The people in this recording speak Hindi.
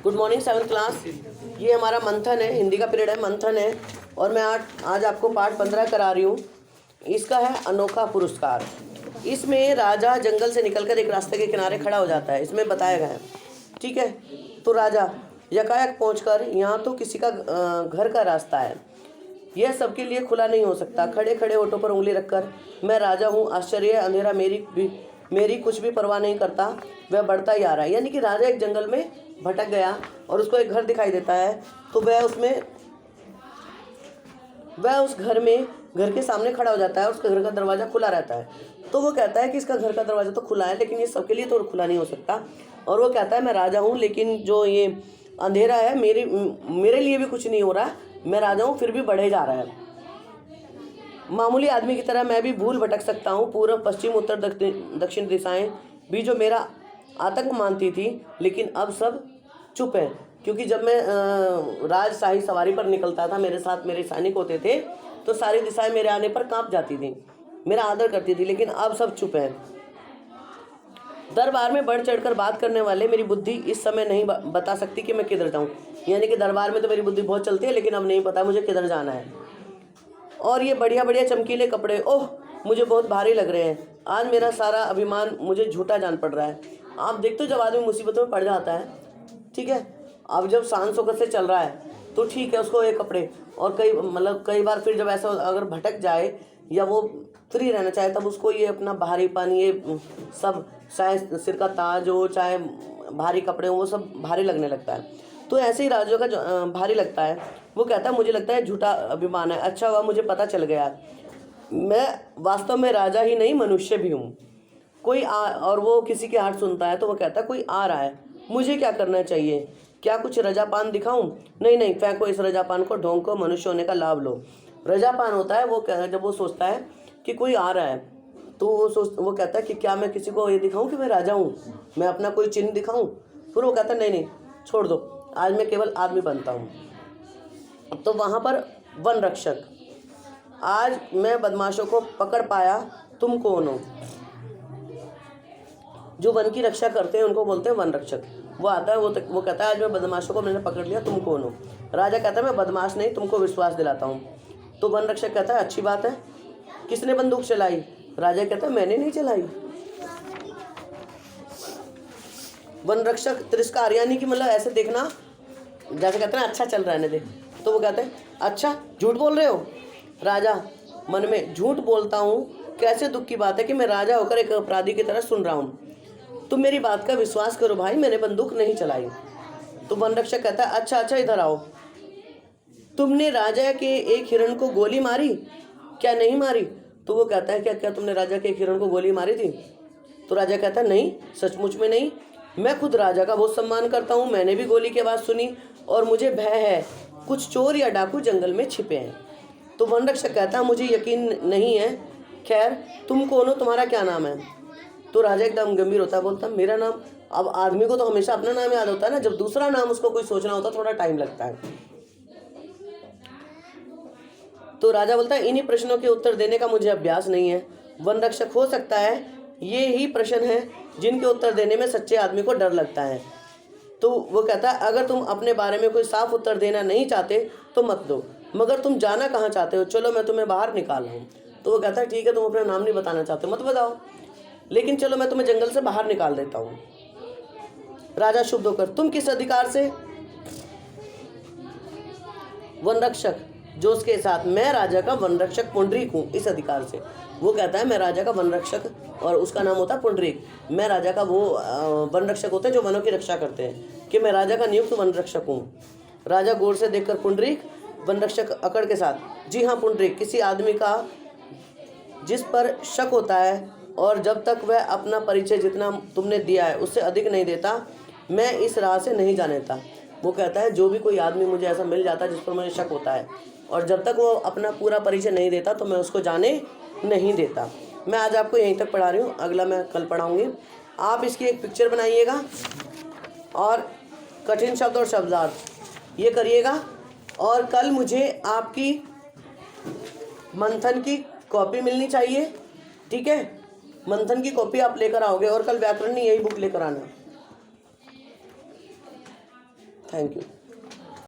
Good morning 7th class. ये हमारा मंथन है, हिंदी का पीरियड है, मंथन है। और मैं आज आपको पाठ 15 करा रही हूँ। इसका है अनोखा पुरस्कार। इसमें राजा जंगल से निकलकर एक रास्ते के किनारे खड़ा हो जाता है, इसमें बताया गया है। ठीक है, तो राजा यकायक पहुंचकर यहाँ तो किसी का घर का रास्ता है, यह सबके लिए खुला नहीं हो सकता। खड़े खड़े होठों पर उंगली रखकर मैं राजा हूँ, आश्चर्य अंधेरा मेरी कुछ भी परवाह नहीं करता, वह बढ़ता ही आ रहा है। यानी कि राजा एक जंगल में भटक गया और उसको एक घर दिखाई देता है, तो वह उस घर के सामने खड़ा हो जाता है। उसके घर का दरवाज़ा खुला रहता है, तो वो कहता है कि इसका घर का दरवाज़ा तो खुला है, लेकिन ये सबके लिए तो खुला नहीं हो सकता। और वो कहता है मैं राजा हूँ, लेकिन जो ये अंधेरा है मेरे लिए भी कुछ नहीं हो रहा, मैं राजा हूँ फिर भी बढ़े जा रहा है। मामूली आदमी की तरह मैं भी भूल भटक सकता हूँ। पूर्व पश्चिम उत्तर दक्षिण दिशाएं भी जो मेरा आतंक मानती थी, लेकिन अब सब चुप है। क्योंकि जब मैं राजशाही सवारी पर निकलता था, मेरे साथ मेरे सैनिक होते थे, तो सारी दिशाएं मेरे आने पर कांप जाती थी, मेरा आदर करती थी, लेकिन अब सब चुप है। दरबार में बढ़ चढ़कर बात करने वाले मेरी बुद्धि इस समय नहीं बता सकती कि मैं किधर जाऊँ। यानी कि दरबार में तो मेरी बुद्धि बहुत चलती है, लेकिन अब नहीं पता मुझे किधर जाना है। और ये बढ़िया बढ़िया चमकीले कपड़े, ओह मुझे बहुत भारी लग रहे हैं। आज मेरा सारा अभिमान मुझे झूठा जान पड़ रहा है। आप देखते हो जब आदमी मुसीबतों में पड़ जाता है, ठीक है, अब जब शान शौकत से चल रहा है तो ठीक है, उसको ये कपड़े, और कई बार फिर जब ऐसा अगर भटक जाए या वो फ्री रहना चाहे, तब उसको ये अपना भारीपन, ये सब, चाहे सिर का ताज हो चाहे भारी कपड़े हो, वो सब भारी लगने लगता है। तो ऐसे ही राजों का भारी लगता है। वो कहता है मुझे लगता है झूठा अभिमान है। अच्छा हुआ मुझे पता चल गया, मैं वास्तव में राजा ही नहीं मनुष्य भी हूँ। और वो किसी की हाथ सुनता है, तो वो कहता है कोई आ रहा है, मुझे क्या करना चाहिए? क्या कुछ रजापान दिखाऊं? नहीं, फेंको इस रजापान को, ढोंग को, मनुष्य होने का लाभ लो। रजापान होता है जब वो सोचता है कि कोई आ रहा है, तो वो कहता है कि क्या मैं किसी को ये दिखाऊं कि मैं राजा हूँ, मैं अपना कोई चिन्ह दिखाऊं? फिर वो कहता है नहीं छोड़ दो, आज मैं केवल आदमी बनता हूँ। तो वहाँ पर वन रक्षक, आज मैं बदमाशों को पकड़ पाया, तुम कौन हो? जो वन की रक्षा करते हैं उनको बोलते हैं वन रक्षक। वो आता है, वो कहता है आज मैं बदमाशों को मैंने पकड़ लिया, तुम कौन हो? राजा कहता है मैं बदमाश नहीं, तुमको विश्वास दिलाता हूँ। तो वन रक्षक कहता है अच्छी बात है, किसने बंदूक चलाई? राजा कहता है मैंने नहीं चलाई। वन रक्षक तिरस्कार, यानी कि मतलब ऐसे देखना, जैसे कहते हैं अच्छा चल रहा है, देख। तो वो कहते हैं अच्छा झूठ बोल रहे हो? राजा मन में, झूठ बोलता हूँ? कैसे दुख की बात है कि मैं राजा होकर एक अपराधी की तरह सुन रहा हूँ। तुम मेरी बात का विश्वास करो भाई, मैंने बंदूक नहीं चलाई। तो वन रक्षक कहता है अच्छा इधर आओ, तुमने राजा के एक हिरण को गोली मारी क्या नहीं मारी? तो वो कहता है क्या तुमने राजा के एक हिरण को गोली मारी थी? तो राजा कहता है नहीं, सचमुच में नहीं, मैं खुद राजा का बहुत सम्मान करता हूँ, मैंने भी गोली की आवाज़ सुनी और मुझे भय है, कुछ चोर या डाकू जंगल में छिपे हैं। तो वन रक्षक कहता है मुझे यकीन नहीं है, खैर तुम कौन हो, तुम्हारा क्या नाम है? तो राजा एकदम गंभीर होता है, बोलता है मेरा नाम। अब आदमी को तो हमेशा अपना नाम याद होता है ना, जब दूसरा नाम उसको कोई सोचना होता है थोड़ा टाइम लगता है। तो राजा बोलता है इन्हीं प्रश्नों के उत्तर देने का मुझे अभ्यास नहीं है। वन रक्षक, हो सकता है ये ही प्रश्न है जिनके उत्तर देने में सच्चे आदमी को डर लगता है। तो वो कहता है अगर तुम अपने बारे में कोई साफ उत्तर देना नहीं चाहते तो मत दो, मगर तुम जाना कहाँ चाहते हो? चलो मैं तुम्हें बाहर निकाल रहा हूँ। तो वो कहता है ठीक है, तुम अपना नाम नहीं बताना चाहते मत बताओ, लेकिन चलो मैं तुम्हें जंगल से बाहर निकाल देता हूँ। राजा शुभ होकर, तुम किस अधिकार से? वन रक्षक जोश के साथ, मैं राजा का वन रक्षक पुंडरीक हूँ, इस अधिकार से। वो कहता है मैं राजा का वन रक्षक, और उसका नाम होता है पुंडरीक। मैं राजा का वो वन रक्षक होते हैं जो वनों की रक्षा करते हैं, कि मैं राजा का नियुक्त वन रक्षक हूँ। राजा गौर से देखकर पुंडरीक, वन रक्षक अकड़ के साथ, जी हाँ पुंडरीक, किसी आदमी का जिस पर शक होता है और जब तक वह अपना परिचय जितना तुमने दिया है उससे अधिक नहीं देता, मैं इस राह से नहीं जाने देता। वो कहता है जो भी कोई आदमी मुझे ऐसा मिल जाता है जिस पर मुझे शक होता है और जब तक वो अपना पूरा परिचय नहीं देता तो मैं उसको जाने नहीं देता। मैं आज आपको यहीं तक पढ़ा रही हूँ, अगला मैं कल पढ़ाऊँगी। आप इसकी एक पिक्चर बनाइएगा और कठिन शब्द और शब्दार्थ ये करिएगा, और कल मुझे आपकी मंथन की कॉपी मिलनी चाहिए, ठीक है? मंथन की कॉपी आप लेकर आओगे, और कल व्याकरण की यही बुक लेकर आना। Thank you.